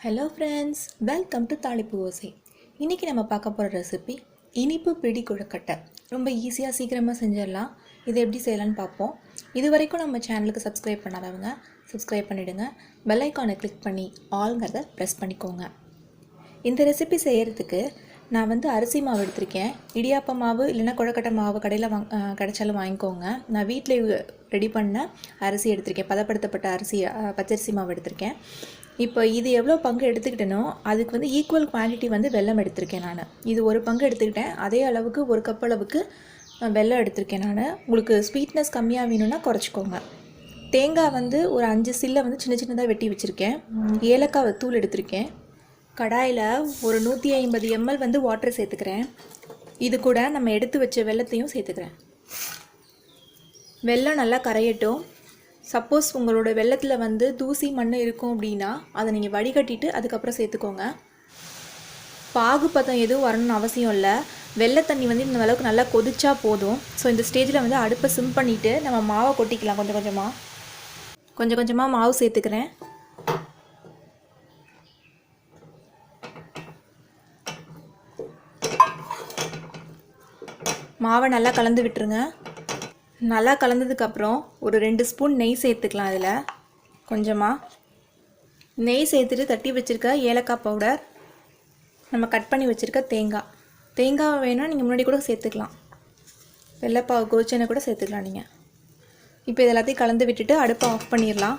Hello friends, welcome to தாளிப்பு ஓசை. இன்றைக்கி நம்ம பார்க்க போகிற ரெசிபி இனிப்பு பிடி கொழுக்கட்டை. ரொம்ப ஈஸியாக சீக்கிரமாக செஞ்சிடலாம். இதை எப்படி செய்யலான்னு பார்ப்போம். இது வரைக்கும் நம்ம சேனலுக்கு சப்ஸ்கிரைப் பண்ணாதவங்க சப்ஸ்கிரைப் பண்ணிவிடுங்க. பெல் ஐக்கானை கிளிக் பண்ணி ஆல்ங்கிறத ப்ரெஸ் பண்ணிக்கோங்க. இந்த ரெசிபி செய்கிறதுக்கு நான் அரிசி மாவு எடுத்திருக்கேன். இடியாப்ப மாவு இல்லைன்னா கொழுக்கட்டை மாவு கடையில் கிடைச்சாலும் வாங்கிக்கோங்க. நான் வீட்டில் ரெடி பண்ண அரிசி எடுத்திருக்கேன். பதப்படுத்தப்பட்ட அரிசி, பச்சரிசி மாவு எடுத்திருக்கேன். இப்போ இது எவ்வளோ பங்கு எடுத்துக்கிட்டேனோ அதுக்கு ஈக்குவல் குவான்டிட்டி வெல்லம் எடுத்திருக்கேன் நான். இது ஒரு பங்கு எடுத்துக்கிட்டேன். அதே அளவுக்கு ஒரு கப் அளவுக்கு வெல்லம் எடுத்திருக்கேன் நான். உங்களுக்கு ஸ்வீட்னஸ் கம்மியாக வேணும்னா குறைச்சிக்கோங்க. தேங்காய் ஒரு 5 சில்லை சின்ன சின்னதாக வெட்டி வச்சுருக்கேன். ஏலக்காய் தூள் எடுத்திருக்கேன். கடாயில் ஒரு 150 ml வாட்டர் சேர்த்துக்கிறேன். இது கூட நம்ம எடுத்து வச்ச வெல்லத்தையும் சேர்த்துக்கிறேன். வெல்லம் நல்லா கரையட்டும். சப்போஸ் உங்களோட வெல்லத்தில் தூசி மண் இருக்கும் அப்படின்னா அதை நீங்கள் வடிகட்டிட்டு அதுக்கப்புறம் சேர்த்துக்கோங்க. பாகு பதம் எதுவும் வரணும்னு அவசியம் இல்லை. வெள்ளை தண்ணி இந்த அளவுக்கு நல்லா கொதிச்சா போதும். ஸோ இந்த ஸ்டேஜில் அடுப்பை சிம் பண்ணிவிட்டு நம்ம மாவை கொட்டிக்கலாம். கொஞ்சம் கொஞ்சமாக மாவு சேர்த்துக்கிறேன். மாவை நல்லா கலந்து விட்டுருங்க. நல்லா கலந்ததுக்கப்புறம் ஒரு 2 ஸ்பூன் நெய் சேர்த்துக்கலாம். அதில் கொஞ்சமாக நெய் சேர்த்துட்டு தட்டி வச்சுருக்க ஏலக்காய் பவுடர், நம்ம கட் பண்ணி வச்சுருக்க தேங்காய் வேணால் நீங்கள் முன்னாடி கூட சேர்த்துக்கலாம். வெள்ளைப்பாவு கோச்சனை கூட சேர்த்துக்கலாம் நீங்கள். இப்போ இது எல்லாத்தையும் கலந்து விட்டுட்டு அடுப்பை ஆஃப் பண்ணிடலாம்.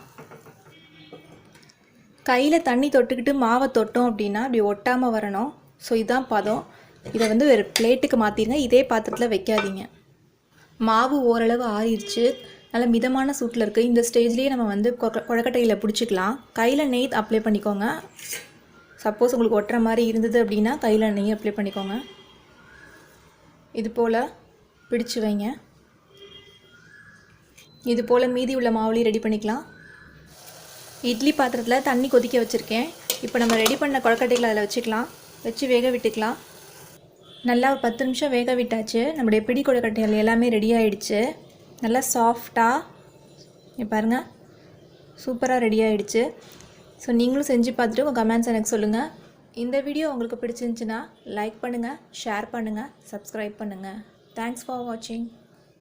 கையில் தண்ணி தொட்டுக்கிட்டு மாவை தொட்டோம் அப்படின்னா அப்படி ஒட்டாமல் வரணும். ஸோ இதுதான் பதம். இதை ஒரு பிளேட்டுக்கு மாற்றிடுங்க. இதே பாத்திரத்தில் வைக்காதீங்க. மாவு ஓரளவு ஆறிடுச்சு. நல்லா மிதமான சூட்டில் இருக்குது. இந்த ஸ்டேஜ்லேயே நம்ம கொழுக்கட்டையில் பிடிச்சிக்கலாம். கையில் நெய் அப்ளை பண்ணிக்கோங்க. சப்போஸ் உங்களுக்கு ஒட்டுற மாதிரி இருந்தது அப்படின்னா கையில் நெய் அப்ளை பண்ணிக்கோங்க. இது போல் பிடிச்சு வைங்க. இது போல் மீதி உள்ள மாவுலையும் ரெடி பண்ணிக்கலாம். இட்லி பாத்திரத்தில் தண்ணி கொதிக்க வச்சுருக்கேன். இப்போ நம்ம ரெடி பண்ண கொழுக்கட்டைகளை அதில் வச்சு வேக விட்டுக்கலாம். நல்லா 10 நிமிஷம் வேக விட்டாச்சு. நம்முடைய பிடி கொழுக்கட்டைகள் எல்லாமே ரெடி ஆகிடுச்சு. நல்லா சாஃப்டாக பாருங்கள், சூப்பராக ரெடி ஆகிடுச்சு. ஸோ நீங்களும் செஞ்சு பார்த்துட்டு உங்கள் கமெண்ட்ஸ் எனக்கு சொல்லுங்கள். இந்த வீடியோ உங்களுக்கு பிடிச்சிருந்துச்சுன்னா லைக் பண்ணுங்கள், ஷேர் பண்ணுங்கள், சப்ஸ்கிரைப் பண்ணுங்கள். தேங்க்ஸ் ஃபார் வாட்சிங்.